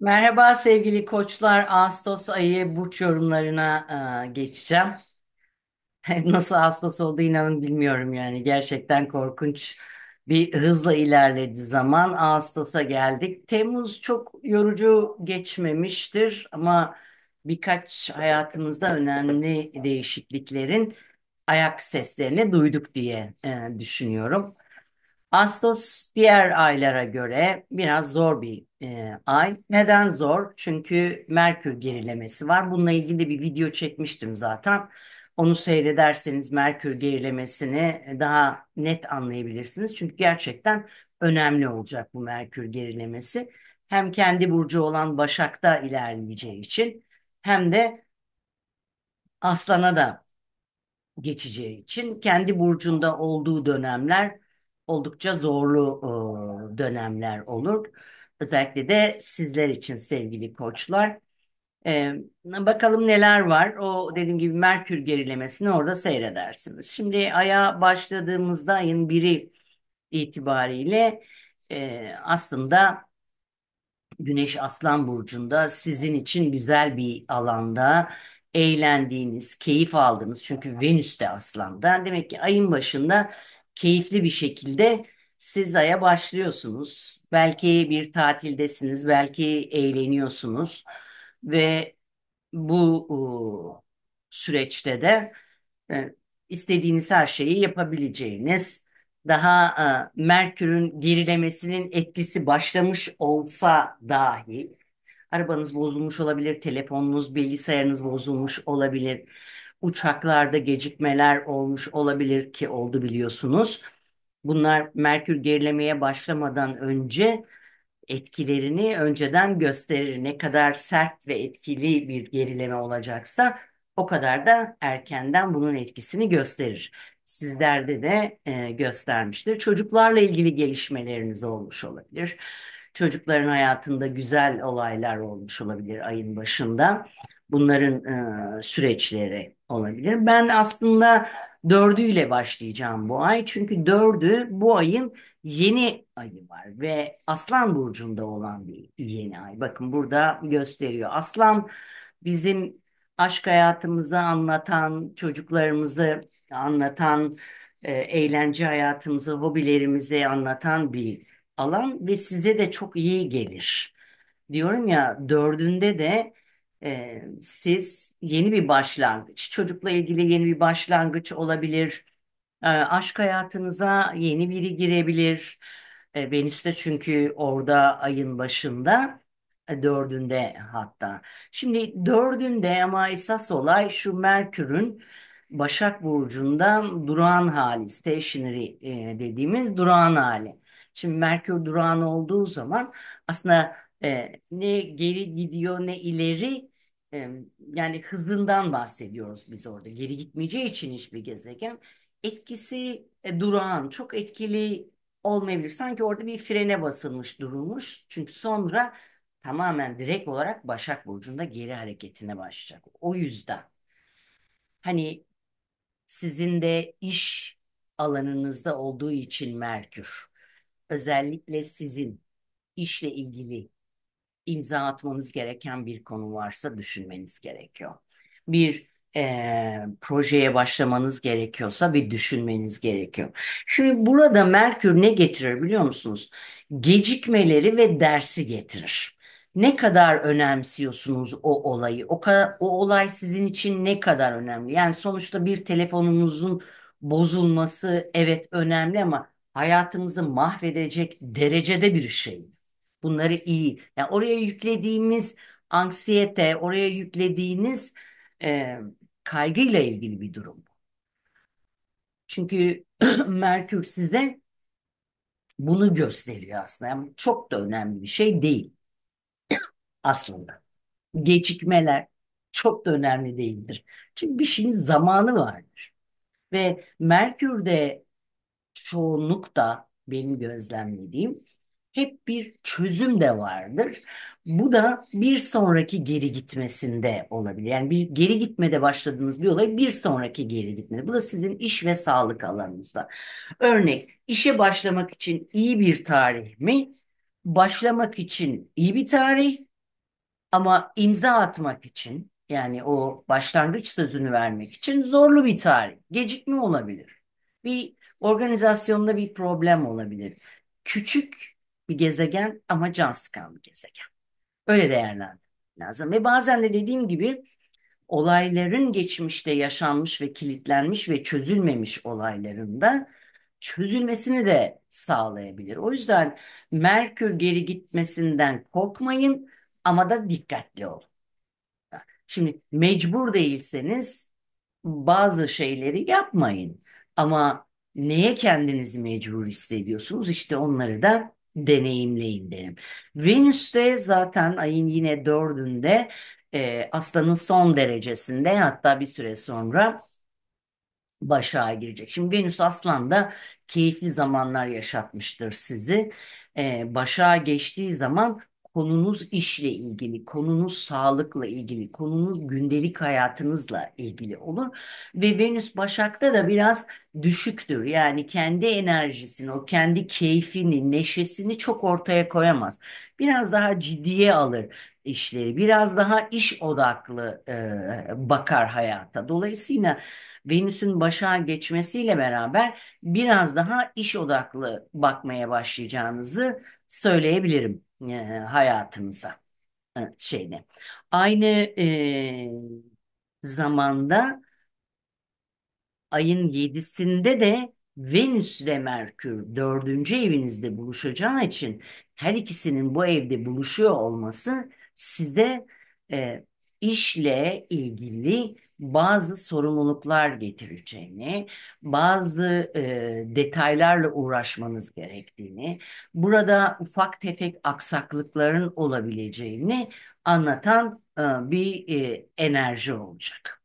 Merhaba sevgili koçlar. Ağustos ayı burç yorumlarına geçeceğim. Nasıl Ağustos oldu inanın bilmiyorum yani. Gerçekten korkunç bir hızla ilerledi zaman. Ağustos'a geldik. Temmuz çok yorucu geçmemiştir ama birkaç hayatımızda önemli değişikliklerin ayak seslerini duyduk diye düşünüyorum. Ağustos diğer aylara göre biraz zor bir ay. Neden zor? Çünkü Merkür gerilemesi var. Bununla ilgili bir video çekmiştim zaten. Onu seyrederseniz Merkür gerilemesini daha net anlayabilirsiniz. Çünkü gerçekten önemli olacak bu Merkür gerilemesi. Hem kendi burcu olan Başak'ta ilerleyeceği için hem de Aslan'a da geçeceği için kendi burcunda olduğu dönemler oldukça zorlu dönemler olur. Özellikle de sizler için sevgili koçlar. Bakalım neler var. O dediğim gibi Merkür gerilemesini orada seyredersiniz. Şimdi aya başladığımızda ayın biri itibariyle aslında Güneş Aslan Burcu'nda sizin için güzel bir alanda eğlendiğiniz, keyif aldığınız çünkü Venüs de Aslan'da. Demek ki ayın başında keyifli bir şekilde siz aya başlıyorsunuz. Belki bir tatildesiniz, belki eğleniyorsunuz ve bu süreçte de e, istediğiniz her şeyi yapabileceğiniz, daha Merkür'ün gerilemesinin etkisi başlamış olsa dahi arabanız bozulmuş olabilir, telefonunuz, bilgisayarınız bozulmuş olabilir, uçaklarda gecikmeler olmuş olabilir ki oldu biliyorsunuz. Bunlar Merkür gerilemeye başlamadan önce etkilerini önceden gösterir. Ne kadar sert ve etkili bir gerileme olacaksa o kadar da erkenden bunun etkisini gösterir. Sizlerde de göstermiştir. Çocuklarla ilgili gelişmeleriniz olmuş olabilir. Çocukların hayatında güzel olaylar olmuş olabilir ayın başında. Bunların süreçleri olabilir. Ben aslında dördüyle başlayacağım bu ay. Çünkü dördü bu ayın yeni ayı var ve Aslan burcunda olan bir yeni ay. Bakın burada gösteriyor. Aslan bizim aşk hayatımızı anlatan, çocuklarımızı anlatan, eğlence hayatımızı, hobilerimizi anlatan bir alan ve size de çok iyi gelir. Diyorum ya dördünde de siz yeni bir başlangıç, çocukla ilgili yeni bir başlangıç olabilir. Aşk hayatınıza yeni biri girebilir. Venüs de çünkü orada ayın başında, dördünde hatta. Şimdi dördünde ama esas olay şu Merkür'ün Başak Burcu'nda durağan hali, stationary dediğimiz durağan hali. Şimdi Merkür durağan olduğu zaman aslında ne geri gidiyor ne ileri, e, yani hızından bahsediyoruz biz orada. Geri gitmeyeceği için hiçbir gezegen etkisi durağan, çok etkili olmayabilir. Sanki orada bir frene basılmış, durulmuş. Çünkü sonra tamamen direkt olarak Başak Burcu'nda geri hareketine başlayacak. O yüzden hani sizin de iş alanınızda olduğu için Merkür, özellikle sizin işle ilgili imza atmanız gereken bir konu varsa düşünmeniz gerekiyor. Bir projeye başlamanız gerekiyorsa bir düşünmeniz gerekiyor. Şimdi burada Merkür ne getirir biliyor musunuz? Gecikmeleri ve dersi getirir. Ne kadar önemsiyorsunuz o olayı? O olay sizin için ne kadar önemli? Yani sonuçta bir telefonunuzun bozulması evet önemli ama hayatınızı mahvedecek derecede bir şey. Bunları iyi. Yani oraya yüklediğimiz anksiyete, oraya yüklediğiniz e, kaygıyla ilgili bir durum. Çünkü Merkür size bunu gösteriyor aslında. Yani çok da önemli bir şey değil aslında. Gecikmeler çok da önemli değildir. Çünkü bir şeyin zamanı vardır. Ve Merkür'de çoğunlukta benim gözlemlediğim hep bir çözüm de vardır. Bu da bir sonraki geri gitmesinde olabilir. Yani bir geri gitmede başladığınız bir olay bir sonraki geri gitmede. Bu da sizin iş ve sağlık alanınızda. Örnek, işe başlamak için iyi bir tarih mi? Başlamak için iyi bir tarih Ama imza atmak için yani o başlangıç sözünü vermek için zorlu bir tarih. Gecikme olabilir. Bir organizasyonda bir problem olabilir. Küçük bir gezegen ama can sıkan bir gezegen. Öyle değerlendirmek lazım. Ve bazen de dediğim gibi olayların geçmişte yaşanmış ve kilitlenmiş ve çözülmemiş olaylarında çözülmesini de sağlayabilir. O yüzden Merkür geri gitmesinden korkmayın ama da dikkatli olun. Şimdi mecbur değilseniz bazı şeyleri yapmayın. Ama neye kendinizi mecbur hissediyorsunuz? İşte onları da deneyimleyin derim. Venüs'te zaten ayın yine dördünde Aslan'ın son derecesinde hatta bir süre sonra Başak'a girecek. Şimdi Venüs Aslan'da keyifli zamanlar yaşatmıştır sizi. Başak'a geçtiği zaman konunuz işle ilgili, konunuz sağlıkla ilgili, konunuz gündelik hayatınızla ilgili olur. Ve Venüs Başak'ta da biraz düşüktür. Yani kendi enerjisini, o kendi keyfini, neşesini çok ortaya koyamaz. Biraz daha ciddiye alır işleri, biraz daha iş odaklı bakar hayata. Dolayısıyla Venüs'ün Başak'a geçmesiyle beraber biraz daha iş odaklı bakmaya başlayacağınızı söyleyebilirim hayatınıza şeyine. Aynı zamanda ayın 7'sinde de Venüs ile Merkür dördüncü evinizde buluşacağı için her ikisinin bu evde buluşuyor olması size e, işle ilgili bazı sorumluluklar getireceğini, bazı detaylarla uğraşmanız gerektiğini, burada ufak tefek aksaklıkların olabileceğini anlatan bir enerji olacak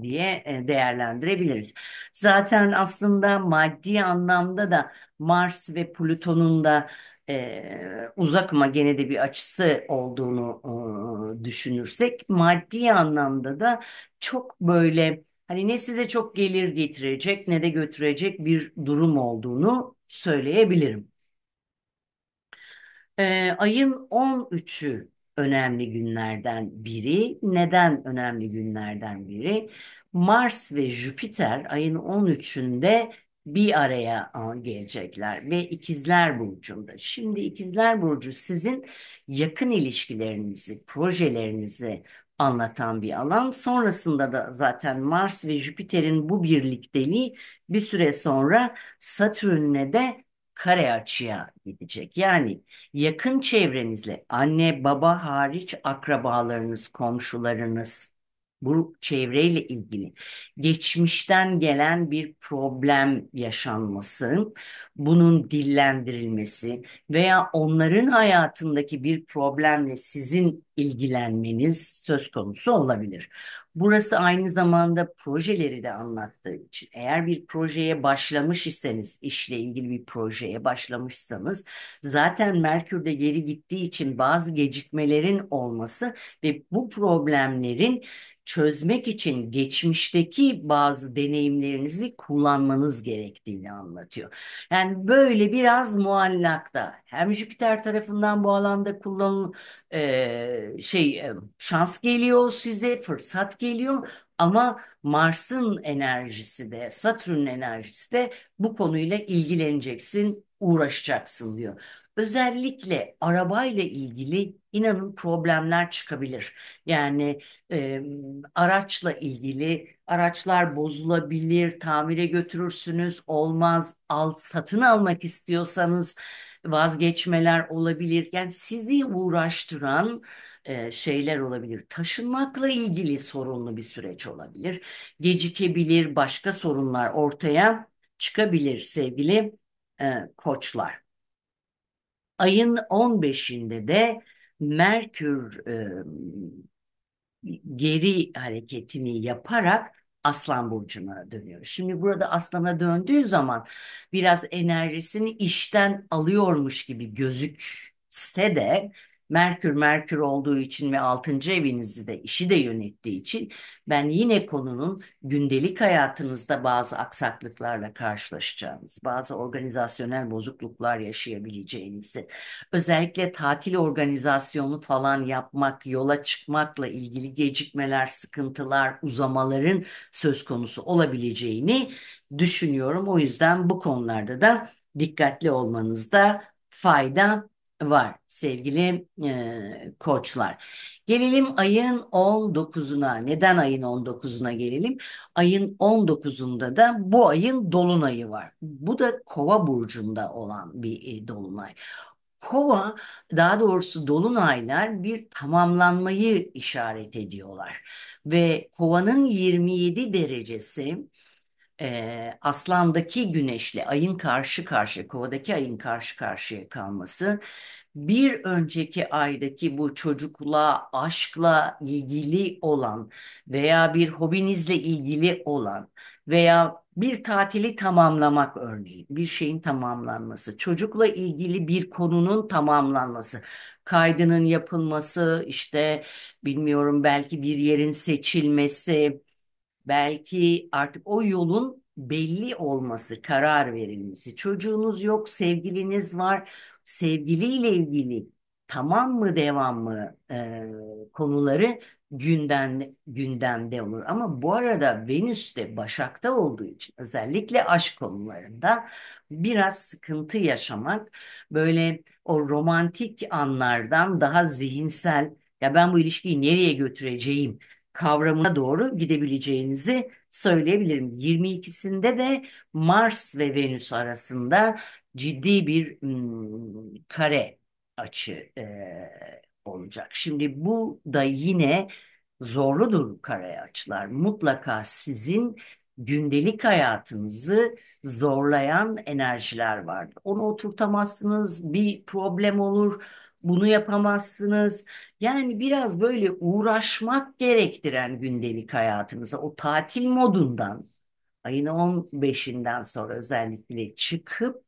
diye değerlendirebiliriz. Zaten aslında maddi anlamda da Mars ve Plüton'un da uzak ama gene de bir açısı olduğunu düşünürsek maddi anlamda da çok böyle hani ne size çok gelir getirecek ne de götürecek bir durum olduğunu söyleyebilirim. Ayın 13'ü önemli günlerden biri. Neden önemli günlerden biri? Mars ve Jüpiter ayın 13'ünde bir araya gelecekler ve İkizler Burcu'nda. Şimdi İkizler Burcu sizin yakın ilişkilerinizi, projelerinizi anlatan bir alan. Sonrasında da zaten Mars ve Jüpiter'in bu birlikteliği bir süre sonra Satürn'le de kare açıya gidecek. Yani yakın çevrenizle anne baba hariç akrabalarınız, komşularınız bu çevreyle ilgili geçmişten gelen bir problem yaşanması, bunun dillendirilmesi veya onların hayatındaki bir problemle sizin ilgilenmeniz söz konusu olabilir. Burası aynı zamanda projeleri de anlattığı için eğer bir projeye başlamış iseniz, işle ilgili bir projeye başlamışsanız zaten Merkür de geri gittiği için bazı gecikmelerin olması ve bu problemlerin çözmek için geçmişteki bazı deneyimlerinizi kullanmanız gerektiğini anlatıyor. Yani böyle biraz muallakta hem Jüpiter tarafından bu alanda şans geliyor size, fırsat geliyor ama Mars'ın enerjisi de Satürn'ün enerjisi de bu konuyla ilgileneceksin, uğraşacaksın diyor. Özellikle arabayla ilgili inanın problemler çıkabilir. Yani e, araçla ilgili araçlar bozulabilir, tamire götürürsünüz, olmaz, satın almak istiyorsanız vazgeçmeler olabilir. Yani sizi uğraştıran şeyler olabilir. Taşınmakla ilgili sorunlu bir süreç olabilir. Gecikebilir, başka sorunlar ortaya çıkabilir sevgili koçlar. Ayın 15'inde de Merkür geri hareketini yaparak Aslan burcuna dönüyor. Şimdi burada Aslan'a döndüğü zaman biraz enerjisini işten alıyormuş gibi gözükse de Merkür olduğu için ve altıncı evinizi de işi de yönettiği için ben yine konunun gündelik hayatınızda bazı aksaklıklarla karşılaşacağınız, bazı organizasyonel bozukluklar yaşayabileceğinizi, özellikle tatil organizasyonu falan yapmak, yola çıkmakla ilgili gecikmeler, sıkıntılar, uzamaların söz konusu olabileceğini düşünüyorum. O yüzden bu konularda da dikkatli olmanızda fayda var sevgili koçlar. Gelelim ayın 19'una. Neden ayın 19'una gelelim? Ayın 19'unda da bu ayın dolunayı var. Bu da Kova burcunda olan bir dolunay. Kova, daha doğrusu dolunaylar bir tamamlanmayı işaret ediyorlar. Ve Kova'nın 27 derecesi Aslan'daki güneşle ayın karşı karşıya, Kova'daki ayın karşı karşıya kalması bir önceki aydaki bu çocukla, aşkla ilgili olan veya bir hobinizle ilgili olan veya bir tatili tamamlamak, örneğin bir şeyin tamamlanması, çocukla ilgili bir konunun tamamlanması, kaydının yapılması, işte bilmiyorum, belki bir yerin seçilmesi, belki artık o yolun belli olması, karar verilmesi. Çocuğunuz yok, sevgiliniz var. Sevgiliyle ilgili tamam mı, devam mı konuları gündemde olur. Ama bu arada Venüs de Başak'ta olduğu için özellikle aşk konularında biraz sıkıntı yaşamak, böyle o romantik anlardan daha zihinsel, ya ben bu ilişkiyi nereye götüreceğim kavramına doğru gidebileceğinizi söyleyebilirim. 22'sinde de Mars ve Venüs arasında ciddi bir kare açı olacak. Şimdi bu da yine zorludur kare açılar. Mutlaka sizin gündelik hayatınızı zorlayan enerjiler vardır. Onu oturtamazsınız, bir problem olur, bunu yapamazsınız. Yani biraz böyle uğraşmak gerektiren gündelik hayatımıza, o tatil modundan ayın 15'inden sonra özellikle çıkıp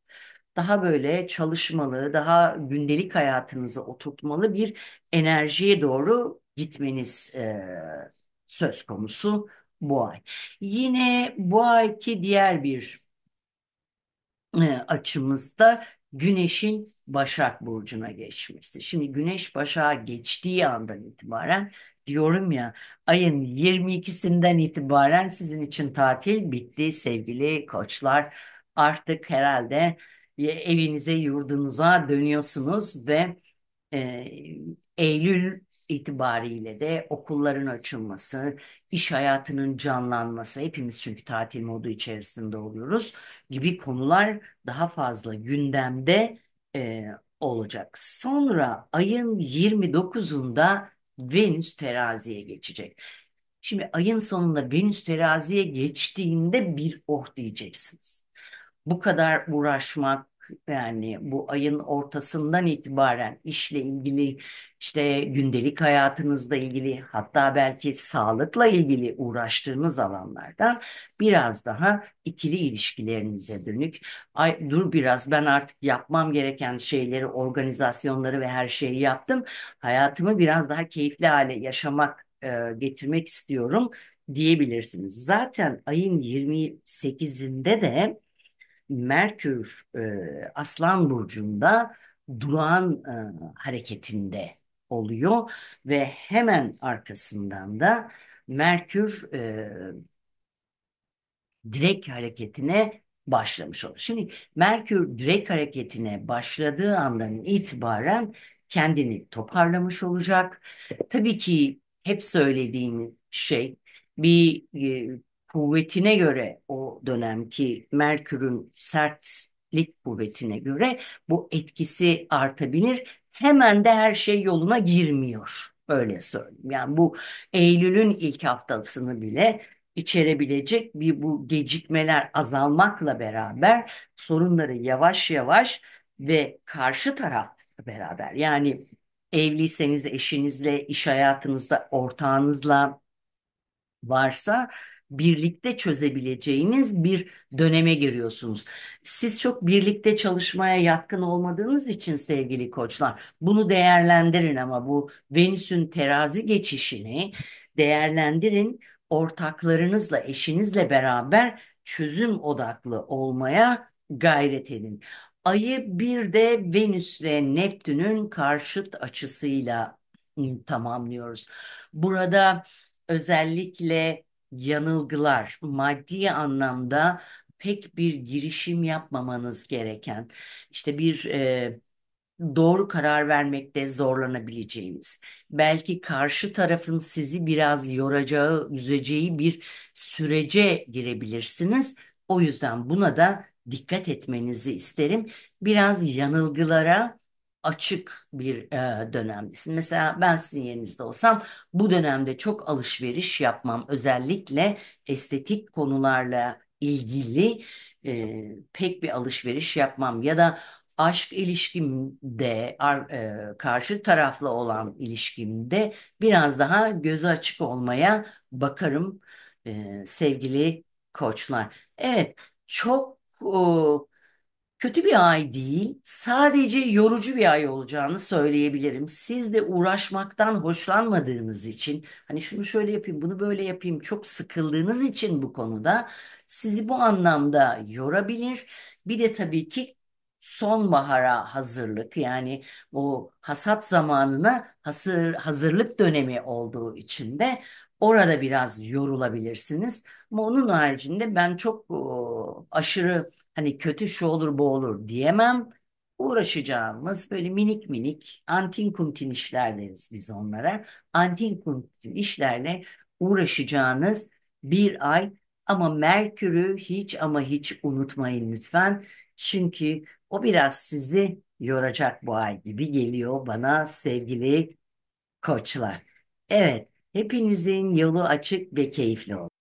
daha böyle çalışmalı, daha gündelik hayatınıza oturtmalı bir enerjiye doğru gitmeniz söz konusu bu ay. Yine bu ayki diğer bir açımızda Güneş'in Başak Burcu'na geçmesi. Şimdi Güneş Başak'a geçtiği andan itibaren, diyorum ya, ayın 22'sinden itibaren sizin için tatil bitti sevgili koçlar. Artık herhalde evinize, yurdunuza dönüyorsunuz ve e, Eylül itibariyle de okulların açılması, iş hayatının canlanması, hepimiz çünkü tatil modu içerisinde oluyoruz gibi konular daha fazla gündemde e, olacak. Sonra ayın 29'unda Venüs teraziye geçecek. Şimdi ayın sonunda Venüs teraziye geçtiğinde bir oh diyeceksiniz. Bu kadar uğraşmak, yani bu ayın ortasından itibaren işle ilgili, işte gündelik hayatınızla ilgili, hatta belki sağlıkla ilgili uğraştığınız alanlardan biraz daha ikili ilişkilerinize dönük. Ay dur, biraz ben artık yapmam gereken şeyleri, organizasyonları ve her şeyi yaptım. Hayatımı biraz daha keyifli hale yaşamak, getirmek istiyorum diyebilirsiniz. Zaten ayın 28'inde de Merkür Aslan Burcu'nda durağan hareketinde oluyor ve hemen arkasından da Merkür direk hareketine başlamış olur. Şimdi Merkür direk hareketine başladığı andan itibaren kendini toparlamış olacak. Tabii ki hep söylediğim şey, bir kuvvetine göre, o dönemki Merkür'ün sertlik kuvvetine göre bu etkisi artabilir. Hemen de her şey yoluna girmiyor. Öyle söyleyeyim. Yani bu Eylül'ün ilk haftasını bile içerebilecek bir, bu gecikmeler azalmakla beraber sorunları yavaş yavaş ve karşı tarafla beraber, yani evliyseniz eşinizle, iş hayatınızda ortağınızla varsa birlikte çözebileceğiniz bir döneme giriyorsunuz. Siz çok birlikte çalışmaya yatkın olmadığınız için sevgili koçlar, bunu değerlendirin, ama bu Venüs'ün terazi geçişini değerlendirin. Ortaklarınızla, eşinizle beraber çözüm odaklı olmaya gayret edin. Ayı bir de Venüs'le Neptün'ün karşıt açısıyla tamamlıyoruz. Burada özellikle yanılgılar, maddi anlamda pek bir girişim yapmamanız gereken, işte bir doğru karar vermekte zorlanabileceğiniz, belki karşı tarafın sizi biraz yoracağı, üzeceği bir sürece girebilirsiniz. O yüzden buna da dikkat etmenizi isterim. Biraz yanılgılara açık bir dönemdesin. Mesela ben sizin yerinizde olsam bu dönemde çok alışveriş yapmam. Özellikle estetik konularla ilgili pek bir alışveriş yapmam, ya da aşk ilişkimde karşı taraflı olan ilişkimde biraz daha gözü açık olmaya bakarım sevgili koçlar. Evet, çok kötü bir ay değil, sadece yorucu bir ay olacağını söyleyebilirim. Siz de uğraşmaktan hoşlanmadığınız için, hani şunu şöyle yapayım, bunu böyle yapayım, çok sıkıldığınız için bu konuda sizi bu anlamda yorabilir. Bir de tabii ki sonbahara hazırlık, yani o hasat zamanına hazırlık dönemi olduğu için de orada biraz yorulabilirsiniz. Ama onun haricinde ben çok aşırı hani kötü şu olur bu olur diyemem. Uğraşacağımız böyle minik minik antin kuntin işler deriz biz onlara. Antin kuntin işlerle uğraşacağınız bir ay, ama Merkür'ü hiç ama hiç unutmayın lütfen. Çünkü o biraz sizi yoracak bu ay gibi geliyor bana sevgili koçlar. Evet, hepinizin yolu açık ve keyifli olsun.